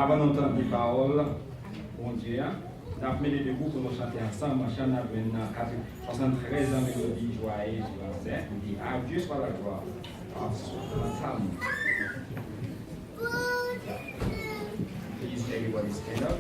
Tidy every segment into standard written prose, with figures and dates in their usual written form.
avant d'entendre les paroles, bon Dieu, nous avons mis les deux groupes pour nous chanter ensemble. Chant a 73 ans, mélodie joyeuse, on dit à Dieu soit la gloire. Ensemble. Please, everybody stand up.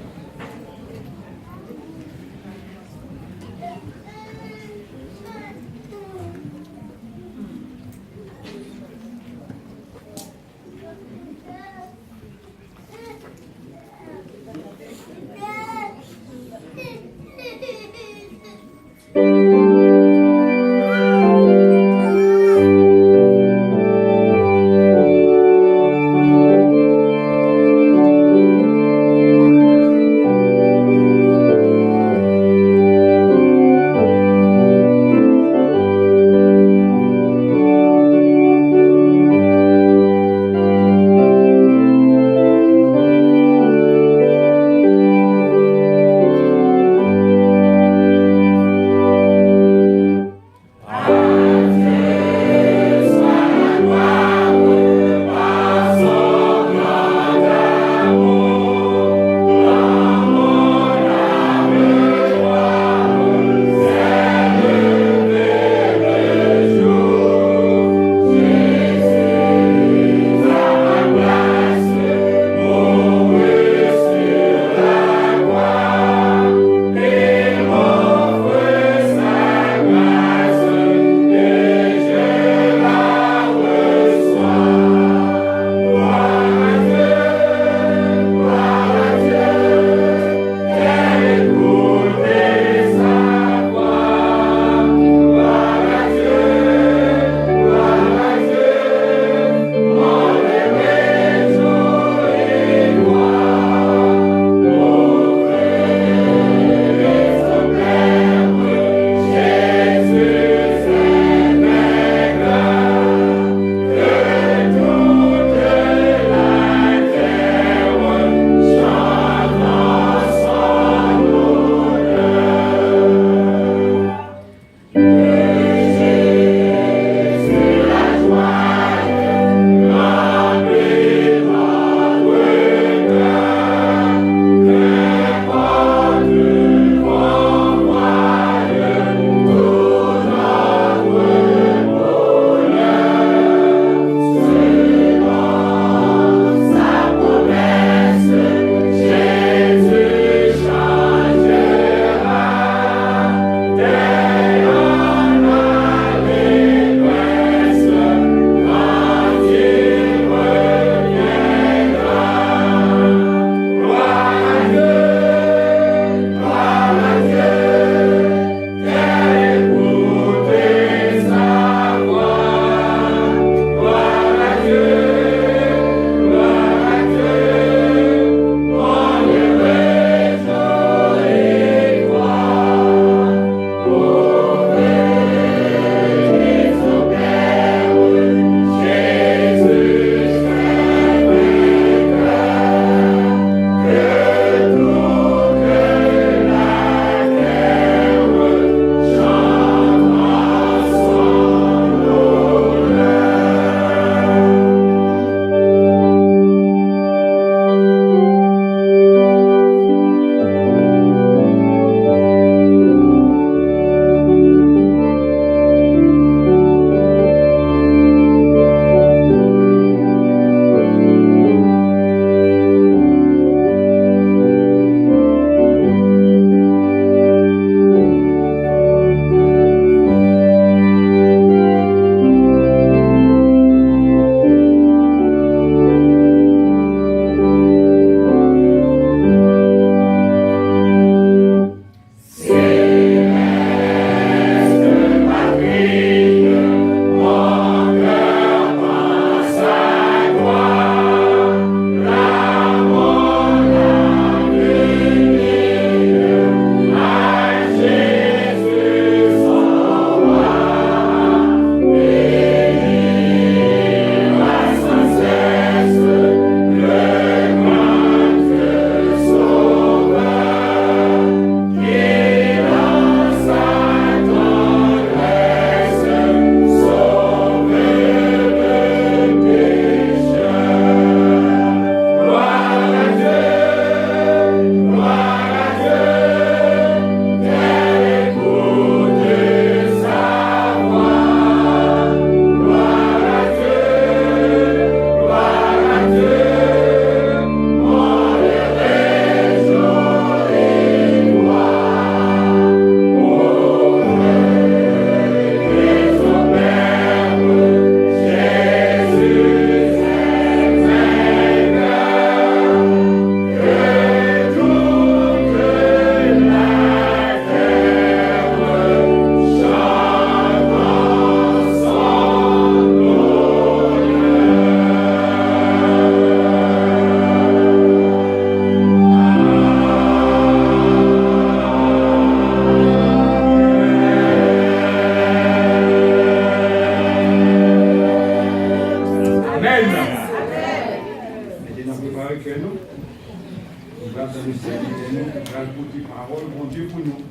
nous va dans le ciel, nous va porter parole, bon Dieu pour nous.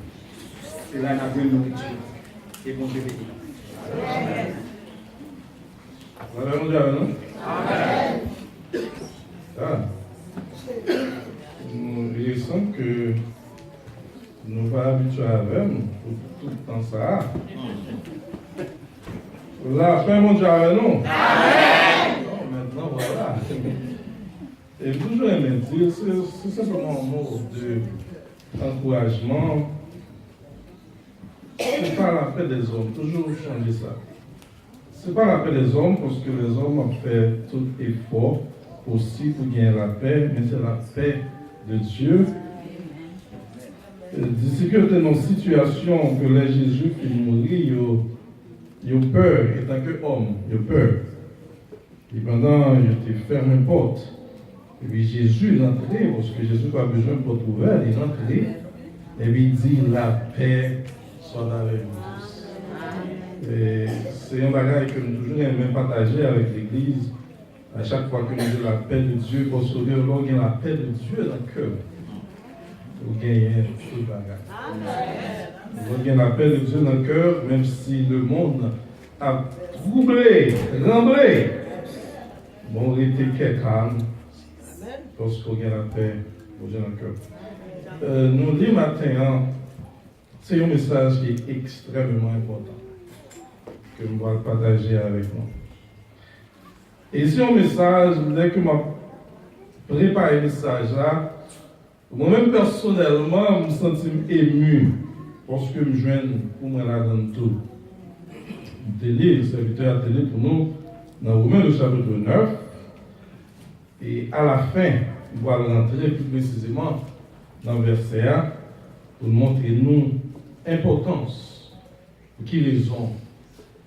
C'est là qu'on a besoin de nourriture. Et bon Dieu béni. Voilà, mon Dieu, non? Amen. Ah. Nous réalisons que nous ne sommes pas habitués avec nous pour tout le temps ça. La fin, mon Dieu, avec nous. Amen. Non, maintenant, voilà. Et toujours aimé dire, c'est simplement un mot d'encouragement. Ce n'est pas la paix des hommes, toujours changer ça. Ce n'est pas la paix des hommes parce que les hommes ont fait tout effort aussi pour gagner la paix, mais c'est la paix de Dieu. D'ici que tu es dans une situation que les Jésus qui mourir, ils ont peur, étant que homme, ils ont peur. Et pendant, ils ont fermé une porte. Et puis Jésus est entré, parce que Jésus n'a pas besoin de porte ouverte, il est entré. Et puis il dit, la paix soit avec vous. C'est un bagage que nous toujours aimons partager avec l'Église. À chaque fois que nous avons la paix de Dieu, parce que nous avons la paix de Dieu dans le cœur. Vous gagnez tout le bagage. Vous gagnez la paix de Dieu dans le cœur, même si le monde a troublé, remblé. Bon, restez calme, parce qu'on gagne la paix de Dieu dans le cœur. Nous disons matin, c'est un message qui est extrêmement important, que nous allons partager avec nous. Et c'est un message, dès que je prépare le message là, moi-même personnellement, je me sens ému, parce que je me joins pour moi là dans tout. Télé, le serviteur à télé pour nous, dans Romains le chapitre 9, et à la fin, il va rentrer plus précisément dans le verset 1 pour montrer nous l'importance, pour qui raison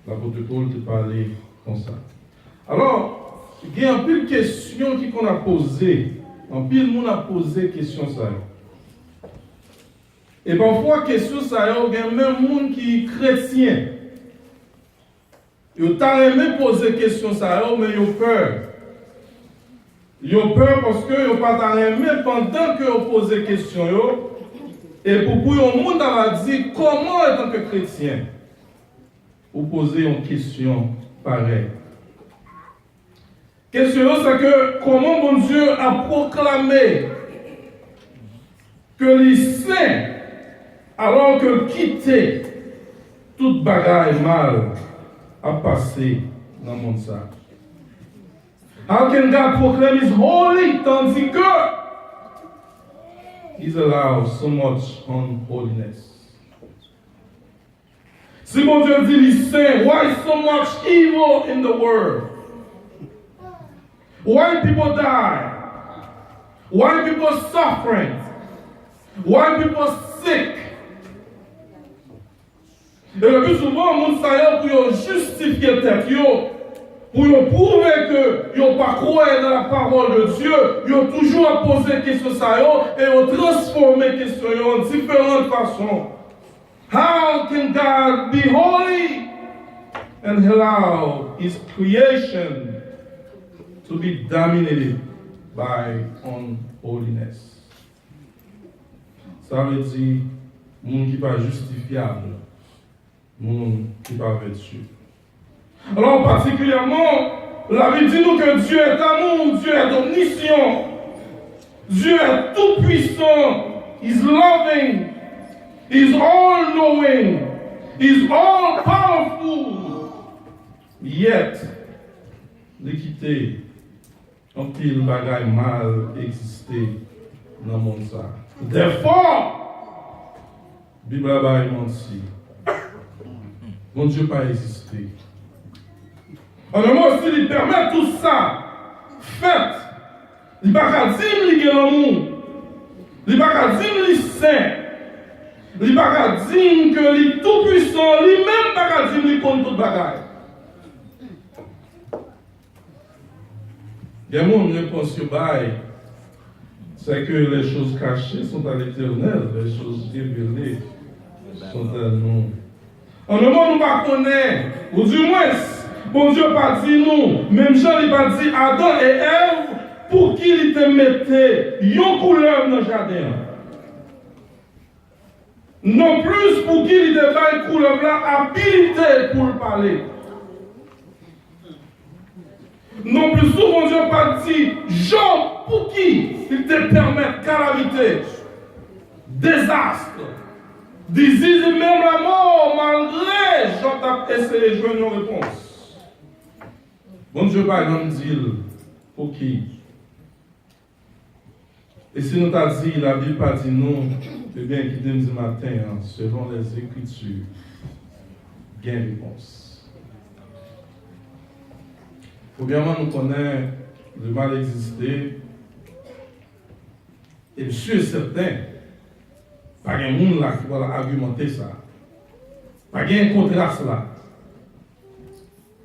l'apôtre Paul te parlait comme ça. Alors, il y a un peu de questions qu'on a posées, un peu de monde a posé question ça. Et parfois, question ça, il y a même monde qui est chrétien. Ils ont aimé poser question ça, mais ils ont peur. Ils ont peur parce qu'ils n'ont pas aimé pendant qu'ils ont posé question. Et pour le monde, on a dit comment, en tant que chrétien, vous posez une question pareille. Question, c'est que comment mon Dieu a proclamé que les saints, alors que quitter toute bagaille mal, a passé dans le monde ça. How can God proclaim His holy tandis que He's allowed so much unholiness? Si mon Dieu dit les saints, why so much evil in the world? Why people die? Why people suffering? Why people sick? Et le plus souvent, les gens savent pour justifier tête, pour prouver que ils n'ont pas cru dans la parole de Dieu, ils ont toujours posé question ça et ils ont transformé question en différentes façons. How can God be holy and allow His creation to be dominated by unholiness? Ça veut dire, monde qui n'est pas justifiable, monde qui n'est pas vertueux. Alors particulièrement, la Bible dit nous que Dieu est amour, Dieu est omniscient, Dieu est tout puissant, He's loving, He's all knowing, He's all powerful. Yet, l'équité, un pile bagaille mal existé dans le monde ça. Therefore, Bible a menti. Mon Dieu pas existé. En un mot, s'il permet tout ça, fait, il n'y a pas qu'à dire qu'il y a l'amour, il n'y a pas qu'à dire qu'il est saint, il n'y a pas qu'à dire qu'il est tout puissant, il n'y a même pas qu'à dire qu'il est contre toute bagaille. Il y a mon réponse au bail, c'est que les choses cachées sont à l'Éternel, les choses révélées sont à nous. En un mot, nous ne connaissons pas, ou du moins, bon Dieu n'a pas dit nous, même Jean n'a pas dit Adam et Ève, pour qui il te mettait une couleur dans le jardin. Non plus pour qui il te fait une couleur là, habilité pour le parler. Non plus souvent Dieu pas dit, Jean, pour qui il te permet calamité, désastre, disease, même la mort, malgré Jean t'a essayé de jouer une réponse. Bon Dieu pas grand dire pour qui. Et si nous t'a dit, la Bible pas dit non, c'est bien qui dit matin, selon les Écritures, bien réponse. Premièrement, nous connaissons le mal existé. Et je suis certain, pas de monde là qui va argumenter ça. Pas de contraste là.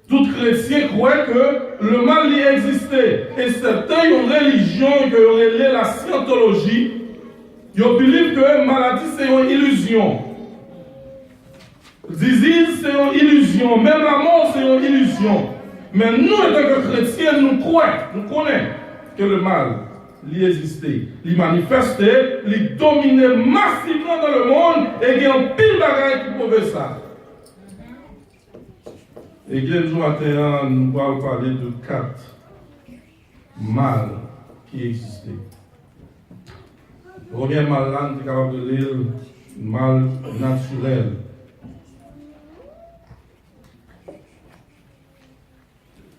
Tout chrétien croit que le mal y existait. Et certains ont une religion qui aurait la scientologie. Ils pensent que la maladie c'est une illusion. Disease c'est une illusion. Même la mort c'est une illusion. Mais nous, en tant que chrétiens, nous croyons, nous connaissons que le mal, il existait, il manifestait, il dominait massivement dans le monde et il y a un pile de bagages qui prouvent ça. Et ce matin, nous allons parler de 4 mal qui existaient. Le premier mal là, nous sommes capables de lire mal naturel.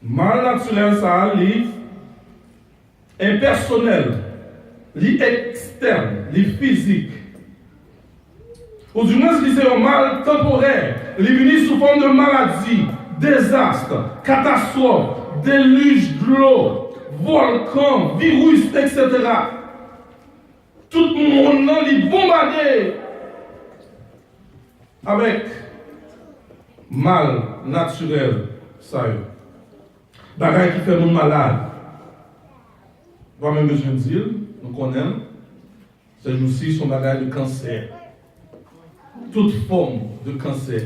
Mal naturel, ça, lit impersonnel, lit externe, lit physique. Ou du moins, c'est un mal temporaire, il vient sous forme de maladie, désastre, catastrophe, déluge de l'eau, volcan, virus, etc. Tout le monde est bombardé avec mal naturel, ça y est. Bagaille qui fait nous malades. Pas même besoin de dire, nous connaissons. Ces jours-ci sont bagaille de cancer. Toute forme de cancer.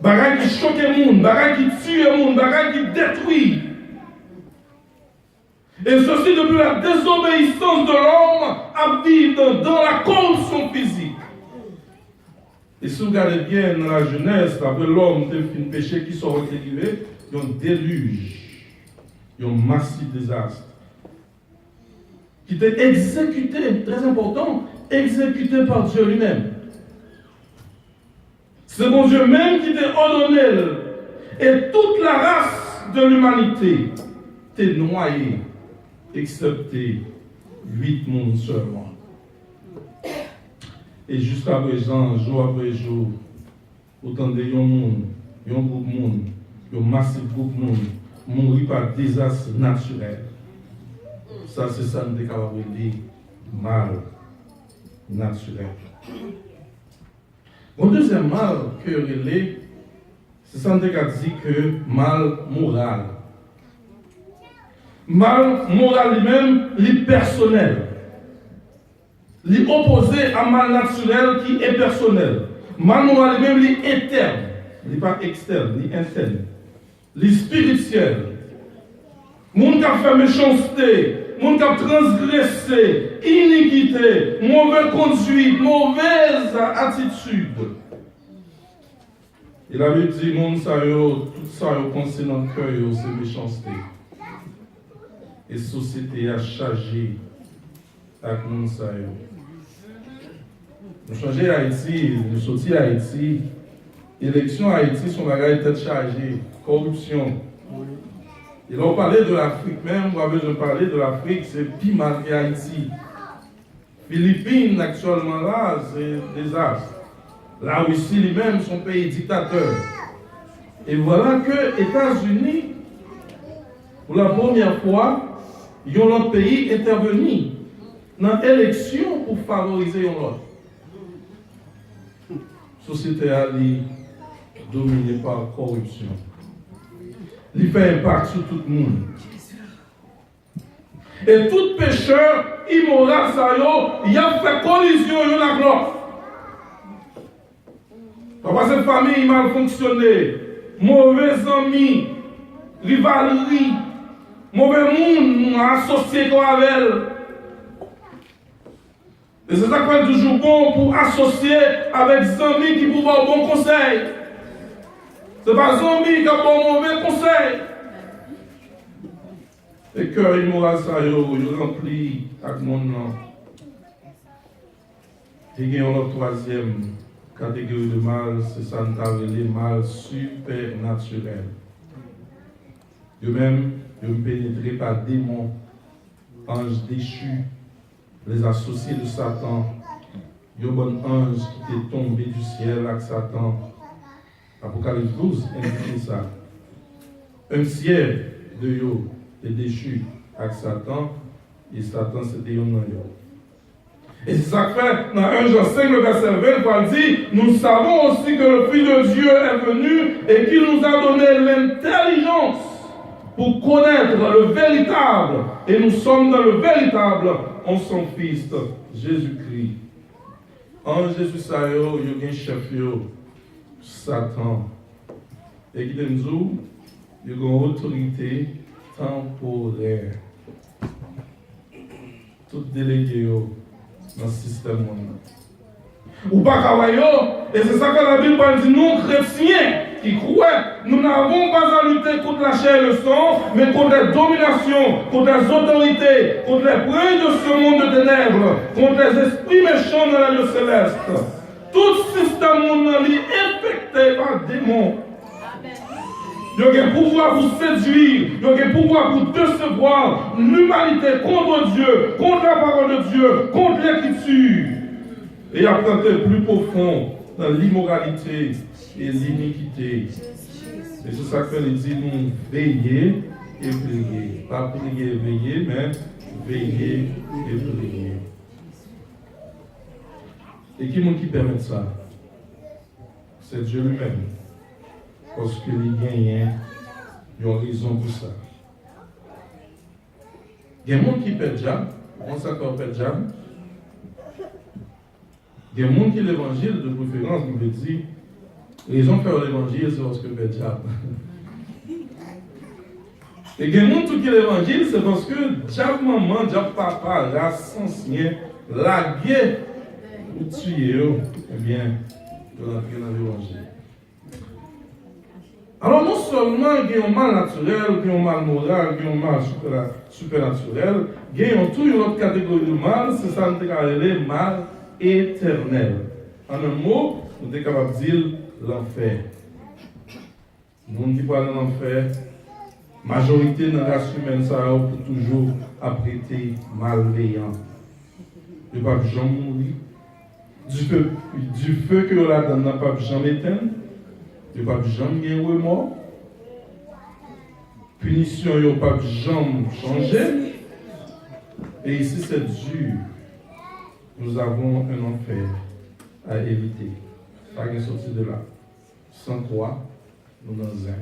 Bagaille qui choque le monde, bagaille qui tue le monde, bagaille qui détruit. Et ceci depuis la désobéissance de l'homme à vivre dans la corruption physique. Et si vous regardez bien dans la jeunesse, après l'homme a fait un péché qui sont arrivés, il y a un déluge, il y a un massif désastre qui était exécuté, très important, exécuté par Dieu lui-même. C'est mon Dieu même qui t'a ordonné, et toute la race de l'humanité t'est noyée, excepté 8 mondes seulement. Et jusqu'à présent, jour après jour, autant de monde, un groupe de monde, un massif groupe de monde, mourir par désastre naturel. Ça, c'est ça nous sommes capables de dire mal naturel. Le deuxième mal que relais, c'est ça nous dit que mal moral. Mal moral lui-même, lui personnel. Lui opposé à mal naturel qui est personnel. Mal moral lui-même, lui interne. Lui pas externe, lui interne. Lui spirituel. Moun qui a fait méchanceté, moun qui a transgressé, iniquité, mauvaise conduite, mauvaise attitude. Il avait dit, moun sa yo, tout ça yo pensé dans le cœur, c'est méchanceté. Et la société a chargé avec moun sa yo. Nous changer Haïti, nous sortir Haïti, élection Haïti, son bagage tête chargée, corruption. Et là, on parlait de l'Afrique même, on a besoin de parler de l'Afrique, c'est pire mal que Haïti. Philippines, actuellement là, c'est un désastre. La Russie lui-même, son pays dictateur. Et voilà que les États-Unis, pour la première fois, ils ont notre pays intervenu dans l'élection pour favoriser l'autre. La société a dominée par la corruption. Il fait impact sur tout le monde. Et tout pécheur immoral, il a fait collision avec l'autre. Parce que cette famille mal fonctionné, mauvais amis, rivalerie, Mauvais monde, nous associé avec elle. Et c'est ça qu'on est toujours bon pour associer avec des amis qui vous donnent bon conseil. Ce n'est pas des amis qui ont bon mauvais conseil. Et cœur immoral, ça, il remplit avec mon nom. Et il y a une troisième catégorie de mal, c'est ça nous avons les mal supernaturel. Eux-mêmes, ils pénétrés par démons, anges déchus, les associés de Satan. Il y a un bon ange qui est tombé du ciel avec Satan. Apocalypse 12 indique ça. Un tiers de eux est déchu avec Satan, et Satan c'était un nom. Et c'est ça que fait, dans 1 Jean 5, le verset 20, Paul dit, nous savons aussi que le Fils de Dieu est venu et qu'il nous a donné l'intelligence pour connaître le véritable. Et nous sommes dans le véritable en son Fils, Jésus-Christ. En Jésus, ça y a un chef, Satan. Et qui nous il y a une autorité temporaire. Tout délégué dans le système. Ou pas Kawayo, et c'est ça que la Bible dit, nous chrétiens qui croient, nous n'avons pas à lutter contre la chair et le sang, mais contre les dominations, contre les autorités, contre les princes de ce monde de ténèbres, contre les esprits méchants dans la lieu céleste. Tout système monde est infecté par démons. Il y a un pouvoir pour séduire, il y a un pouvoir pour décevoir l'humanité contre Dieu, contre la parole de Dieu, contre l'écriture. Et à planter plus profond dans l'immoralité et l'iniquité. Et c'est ça que nous dit, nous veiller et prier. Pas prier et veiller, mais veiller et prier. Et qui est-ce qui permet ça? C'est Dieu lui-même. Parce que les gagnants, ils ont raison pour ça. Il y a des gens qui perdent diable. On sait qu'on perd diable. Il y a des gens qui l'évangile de préférence, qui me dit, raison de faire l'évangile, c'est parce que perd diable. Et il y a des gens qui l'évangile, c'est parce que diable maman, diable papa, race ancien, la guerre, ou tuer, eh bien, de rentrer dans l'évangile. Alors, non seulement il y a un mal naturel, il y a un mal moral, il y a un mal supernaturel, il y a toute une autre catégorie de mal, c'est ça que nous appelons mal éternel. En un mot, nous sommes capables de dire l'enfer. Les gens qui parlent de l'enfer, majorité dans la race humaine, ça a pour toujours apprêter malveillant. Il ne va pas jamais mourir. Du feu que la donne n'a pas jamais éteindre. Il n'y a pas de jamais bien remords. Punition, il n'y a pas de jamais changer. Et ici, c'est dur. Nous avons un enfer à éviter. Pas qu'une sortie de là. Sans quoi, nous dans un.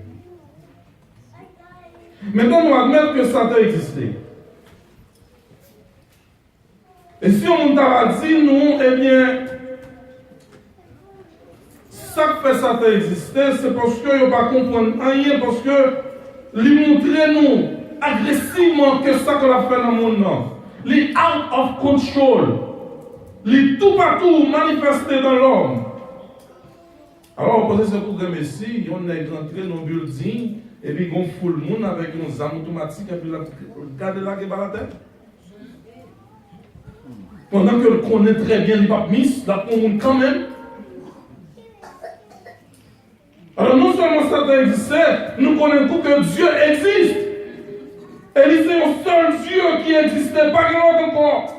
Maintenant, nous admettons que Satan existait. Et si on t'a dit, nous, eh bien, ça qui fait Satan exister, c'est parce qu'il ne pas comprendre rien, parce que lui montrer nous agressivement que ça qu'on a fait dans le monde. Il out of control. Il tout partout manifesté dans l'homme. Alors, on pose ce programme ici, on est rentré dans le building, et puis on fout le monde avec une arme automatique, et puis regardez là qui va la tête. Pendant que le connaît très bien les papes miss, là pour monde quand même. Alors non seulement Satan existait, nous connaissons que Dieu existe. Et il c'est le seul Dieu qui existait, pas grand encore.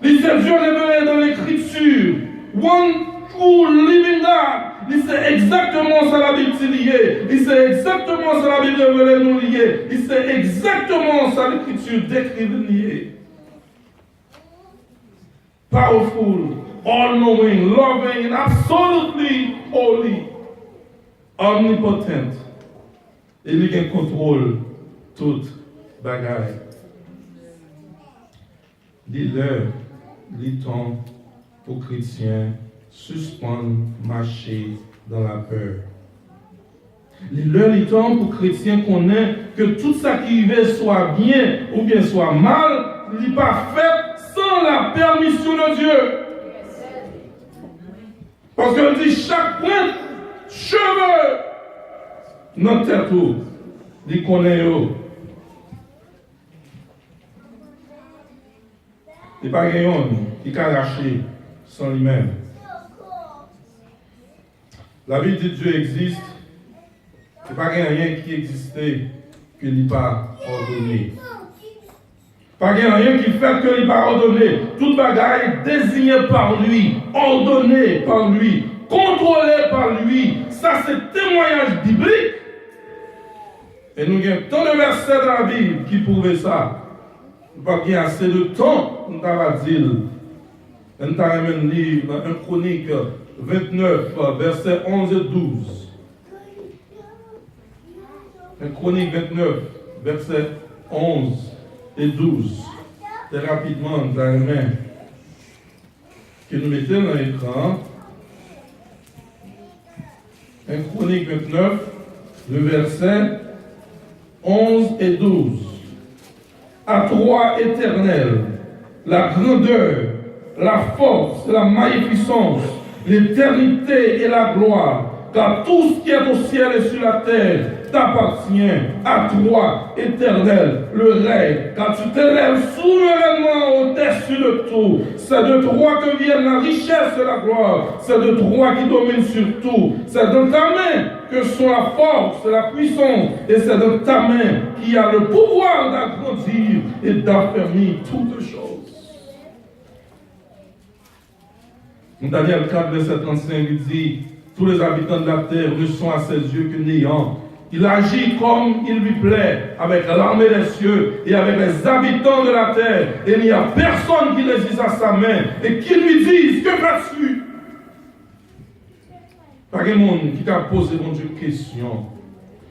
Il c'est Dieu révélé dans l'écriture. One true living God. Il c'est exactement ça la Bible liée. Il c'est exactement ça la Bible révélée nous liée. Il c'est exactement ça l'écriture décrit liée. Powerful, all-knowing, loving, and absolutely holy. Omnipotent. Et il contrôle toute bagaille. Dis-leur, lit-on aux chrétiens, suspendre, marcher dans la peur. L'heure est temps pour chrétiens connaître que tout ça qui arrive soit bien ou bien soit mal, il n'est pas fait sans la permission de Dieu. Parce qu'on dit chaque point, cheveux, notre tête, il connaît. Il n'y a pas quelqu'un qui peut lâcher sans lui-même. La vie de Dieu existe. Il n'y a pas rien qui existait que il pas ordonné. Pas rien qui fait que il pas ordonné. Toute bagaille désignée par lui, ordonnée par lui, contrôlée par lui. Ça, c'est témoignage biblique. Et nous avons tant de versets dans la Bible qui prouvent ça. Nous n'avons pas assez de temps, nous avons dit. Nous avons lu dans 1 Chronique 29, versets 11 et 12. 1 Chronique 29, versets 11 et 12. Très rapidement, dans la main que nous mettons dans l'écran. 1 Chronique 29, le verset 11 et 12. À toi, Éternel, la grandeur, la force, la magnificence, l'éternité et la gloire, car tout ce qui est au ciel et sur la terre t'appartient. À toi, Éternel, le règne, car tu t'élèves souverainement au-dessus de tout. C'est de toi que viennent la richesse et la gloire. C'est de toi qui domine sur tout. C'est dans ta main que sont la force et la puissance. Et c'est dans ta main qui a le pouvoir d'agrandir et d'affermir toutes choses. Daniel 4, verset 35, il dit, tous les habitants de la terre ne sont à ses yeux que néants. Il agit comme il lui plaît, avec l'armée des cieux et avec les habitants de la terre. Et il n'y a personne qui résiste à sa main et qui lui dise, que fais-tu? Pas de monde qui t'a posé mon Dieu question.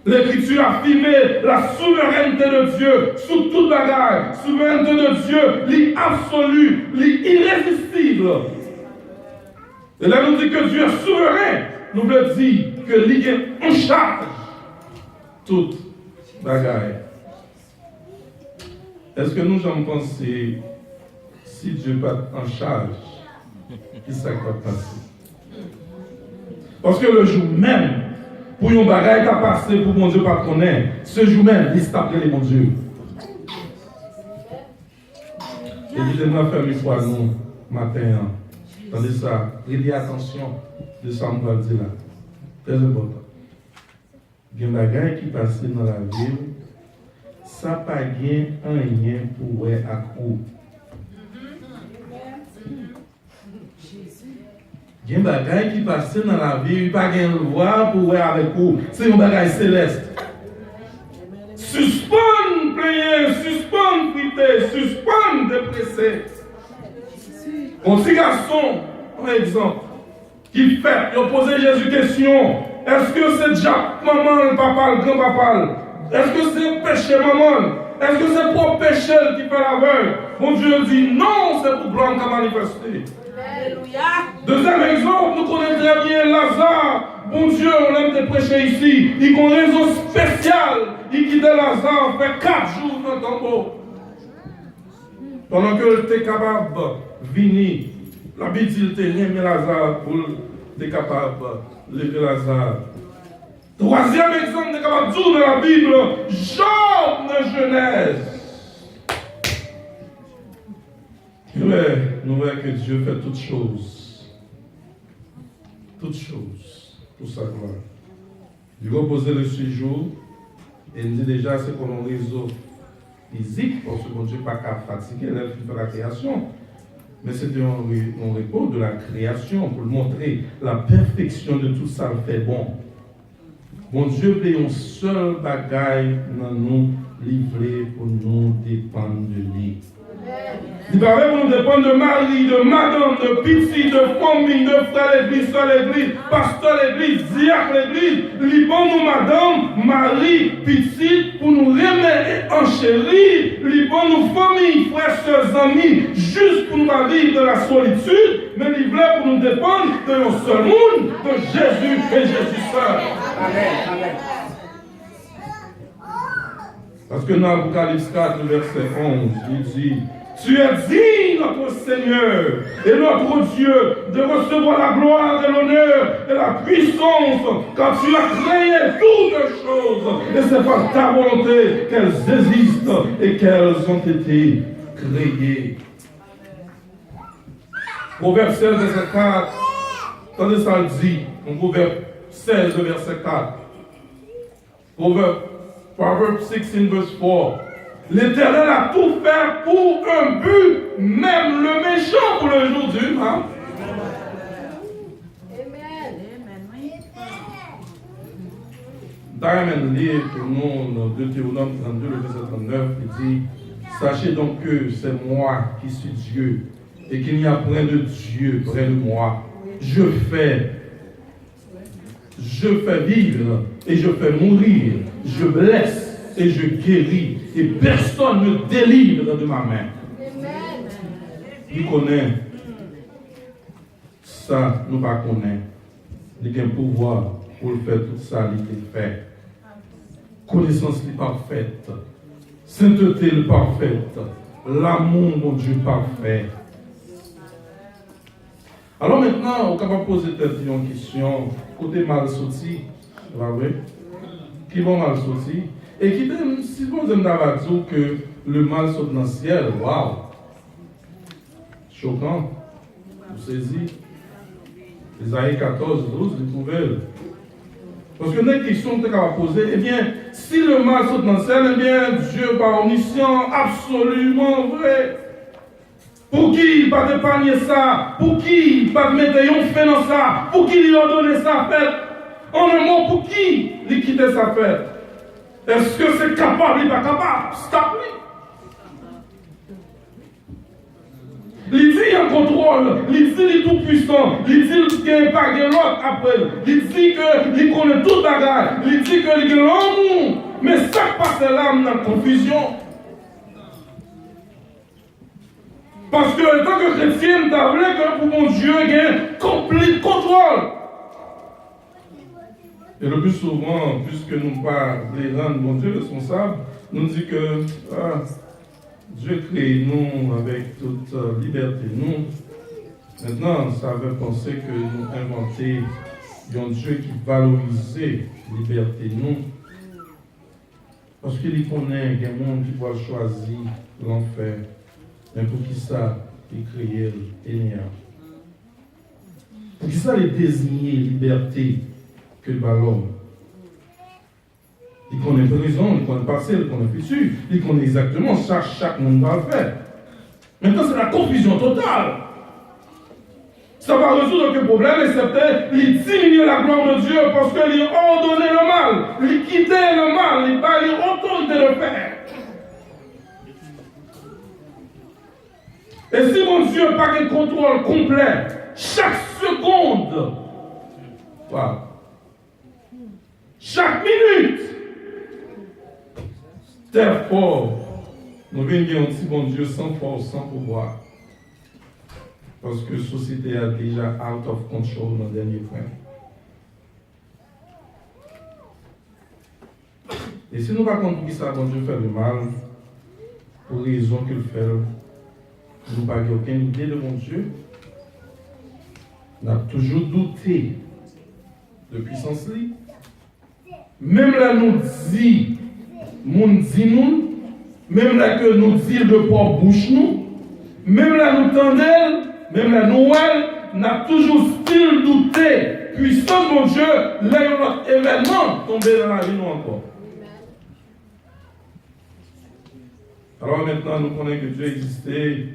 L'Écriture a affirmé la souveraineté de Dieu sur toute bagarre. Souveraineté de Dieu, l'absolu, l'irrésistible. Et là, nous dit que Dieu est souverain. Nous voulons dire que l'Église est en charge toute bagaille. Est-ce que nous allons penser, si Dieu n'est pas en charge, qui ça va passer? Parce que le jour même, pour une bagaille qui a passé pour mon Dieu pas connaître, ce jour même, il s'est appelé mon Dieu. Et dites-moi, faire une fois, nous, matin, attendez ça, prêtez attention de ça, on va dire là. Très important. Il y a des bagailles qui passent dans la ville, ça n'a pas rien pour à coup. Il y a des bagailles qui passent dans la ville, il n'y a pas rien voir pour avec vous. C'est un bagage céleste. Suspendre, prier, suspendre, prier, suspendre, dépresser. Un petit garçon, par exemple, qui fait, il a posé Jésus question. Est-ce que c'est déjà maman, le papa, le grand-papa? Est-ce que c'est péché maman? Est-ce que c'est pour péché qui fait l'aveugle? Mon Dieu dit non, c'est pour gloire qui a manifesté. Alléluia. Deuxième exemple, nous connaissons très bien Lazare. Mon Dieu, on aime te prêcher ici. Il a une raison spéciale. Il quitte Lazare, fait 4 jours dans le tombeau. Pendant que tu es capable de venir, la Bible dit que tu es Lazare pour être capable de lever Lazare. Troisième exemple, tu es capable de dire dans la Bible, Job de Genèse. Nous voyons que Dieu fait toutes choses. Toutes choses pour sa gloire. Il reposait le 6 jours et il dit déjà c'est pour un réseau physique, parce que mon Dieu n'est pas qu'à fatiguer, il fait la création. Mais c'était un repos de la création pour montrer la perfection de tout ça, le fait bon. Mon Dieu fait un seul bagaille dans nous livrer pour nous dépendre de lui. Il va nous dépendre de mari, de madame, de petit, de famille, de frère l'église, soeur l'église, pasteur l'église, diacre l'église. Il va nous madame, mari, petit, pour nous remettre en chérie. Il va nous famille, frères, soeurs, amis, juste pour nous pas vivre dans la solitude, mais il voulait pour nous dépendre de un seul monde, de Jésus et Jésus seul. Amen. Parce que dans Apocalypse 4, verset 11, il dit: tu es digne, notre Seigneur et notre Dieu, de recevoir la gloire et l'honneur et la puissance, car tu as créé toutes choses, et c'est par ta volonté qu'elles existent et qu'elles ont été créées. Proverbe 16, verset 4, attendez ça le dit, en Proverbe 16, verset 4. Proverbe 16, verset 4. L'Éternel a tout fait pour un but, même le méchant pour le jour du mal. Diamond lit pour nous dans Deutéronome 32, le verset 39, il dit: sachez donc que c'est moi qui suis Dieu, et qu'il n'y a point de Dieu près de moi. Je fais vivre et je fais mourir, je blesse et je guéris, et personne ne délivre de ma main. Il connaît ça, nous pas connaît. Il a un pouvoir pour le faire tout ça, il est fait. Connaissance est parfaite, sainteté est parfaite, l'amour, mon Dieu, parfait. Alors maintenant, on est capable de poser une question. Côté mal sorti, qui va mal sorti? Et qui donne, si vous aimez dire que le mal saute dans le ciel, waouh! Choquant. Vous saisissez? Isaïe 14, 12, vous trouvez? Parce que une question que vous avez posée, eh bien, si le mal saute dans le ciel, eh bien, Dieu par omniscient, absolument vrai. Pour qui il va épargner ça? Pour qui il va mettre un fait dans ça? Pour qui il a donné sa fête? En un mot, pour qui il quitte sa fête? Est-ce que c'est capable? Il n'est pas capable. Stop lui. Il dit il y a un contrôle. Il dit il est tout puissant. Il dit qu'il n'y a pas de l'autre après. Il dit qu'il connaît tout bagarre. Il dit qu'il a l'amour. Mais ça passe l'âme dans la confusion. Parce que en tant que chrétien, tu as voulu que pour mon Dieu ait un complet contrôle. Et le plus souvent, puisque nous ne rendre mon Dieu responsable, nous dit que Dieu crée nous avec toute liberté. Nous, maintenant, ça veut penser que nous inventons un Dieu qui valorisait la liberté. Nous, parce qu'il connaît qu'il y a un monde qui va choisir l'enfer. Mais pour qui ça, il crée l'énergie? Pour qui ça, il désigne liberté que l'homme? Il connaît présent, il connaît passé, il connaît futur, il connaît exactement chaque monde va le faire. Maintenant, c'est la confusion totale. Ça va résoudre aucun problème, excepté il diminuer la gloire de Dieu parce qu'il a ordonné le mal, il quittait le mal, il n'a pas l'autorité de le faire. Et si mon Dieu n'a pas de contrôle complet, chaque seconde, voilà, chaque minute, therefore, nous venons un petit bon Dieu sans force, sans pouvoir. Parce que la société a déjà out of control dans le dernier point. Et si nous ne pas compris ça, bon Dieu fait le mal, pour raison qu'il fait, nous n'avons pas aucune idée de mon Dieu. On a toujours douté de puissance. Même là, nous dit, nous, même là que nous dit de propre bouche, nous, même là, nous tendons, même la Noël, n'a toujours still douté. Puissant mon Dieu, là, il y a un événement tombé dans la vie, nous encore. Alors maintenant, nous connaissons que Dieu existait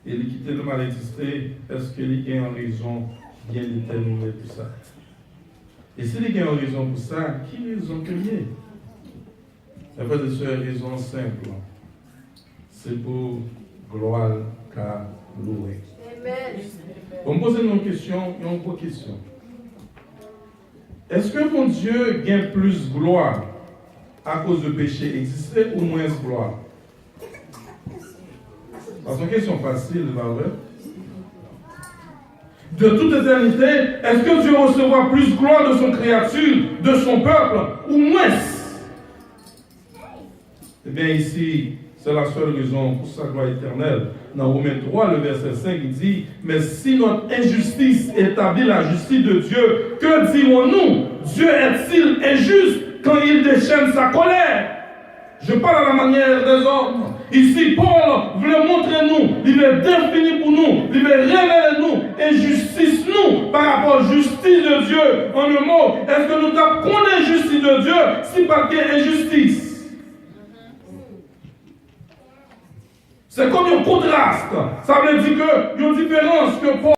et il quittait le mal exister. Est-ce qu'il y a une raison bien déterminée pour ça? Et s'il y a une raison pour ça, qui raison qu'il y a? La frère de soeur, raison simple. C'est pour gloire qu'à louer. On me pose une question, une question. Est-ce que mon Dieu gagne plus gloire à cause de péché existé ou moins gloire? C'est une question facile, Valver. De toute éternité, est-ce que Dieu recevra plus gloire de son créature, de son peuple, ou moins? Eh bien ici, c'est la seule raison pour sa gloire éternelle. Dans Romains 3, le verset 5, il dit, mais si notre injustice établit la justice de Dieu, que dirons-nous? Dieu est-il injuste quand il déchaîne sa colère? Je parle à la manière des hommes. Ici, Paul voulait montrer nous, il veut définir pour nous, il veut révéler nous, injustice nous par rapport à la justice de Dieu. En un mot, est-ce que nous avons l'injustice de Dieu si pas qu'il y a injustice? C'est comme un contraste. Ça veut dire qu'il y a une différence que Paul